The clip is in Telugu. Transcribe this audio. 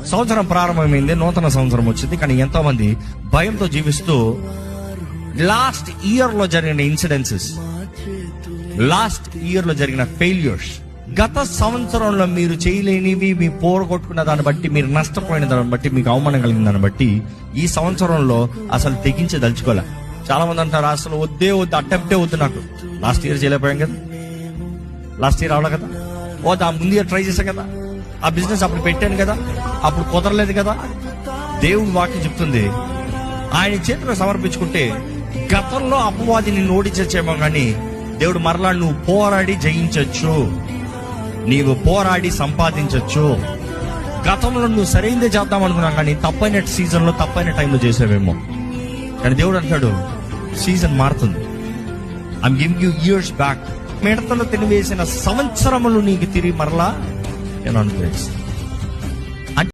సంవత్సరం ప్రారంభమైంది, నూతన సంవత్సరం వచ్చింది. కానీ ఎంతో మంది భయంతో జీవిస్తూ లాస్ట్ ఇయర్ లో జరిగిన ఇన్సిడెన్సెస్, లాస్ట్ ఇయర్ లో జరిగిన ఫెయిల్యూర్స్, గత సంవత్సరంలో మీరు చేయలేనివి, మీ పోరగొట్టుకున్న దాన్ని బట్టి, మీరు నష్టపోయిన దాన్ని బట్టి, మీకు అవమానం కలిగిన దాన్ని బట్టి ఈ సంవత్సరంలో అసలు తెగించదలుచుకోలే. చాలా మంది అంటారు అసలు వద్దు, అటెంప్టే వద్దు, నాకు లాస్ట్ ఇయర్ చేయలేకపోయాం కదా, లాస్ట్ ఇయర్ అవలే కదా, ఆ ముందు ఇయర్ ట్రై చేశాం కదా, ఆ బిజినెస్ అప్పుడు పెట్టాను కదా, అప్పుడు కుదరలేదు కదా. దేవుడి వాక్యం చెప్తుంది, ఆయన చేతిలో సమర్పించుకుంటే గతంలో అపవాది నిన్ను ఓడించచ్చేమో, కానీ దేవుడు మరలా నువ్వు పోరాడి జయించచ్చు, నీవు పోరాడి సంపాదించచ్చు. గతంలో నువ్వు సరైనదే చేద్దాం అనుకున్నావు, కానీ తప్పైన సీజన్లో తప్పైన టైంలో చేసావేమో. కానీ దేవుడు అంటాడు సీజన్ మారుతుంది. I'm giving you years back. మిడతలు తినివేసిన సంవత్సరములు నీకు తిరిగి మరలా నేను అనుగ్రహిస్తాను.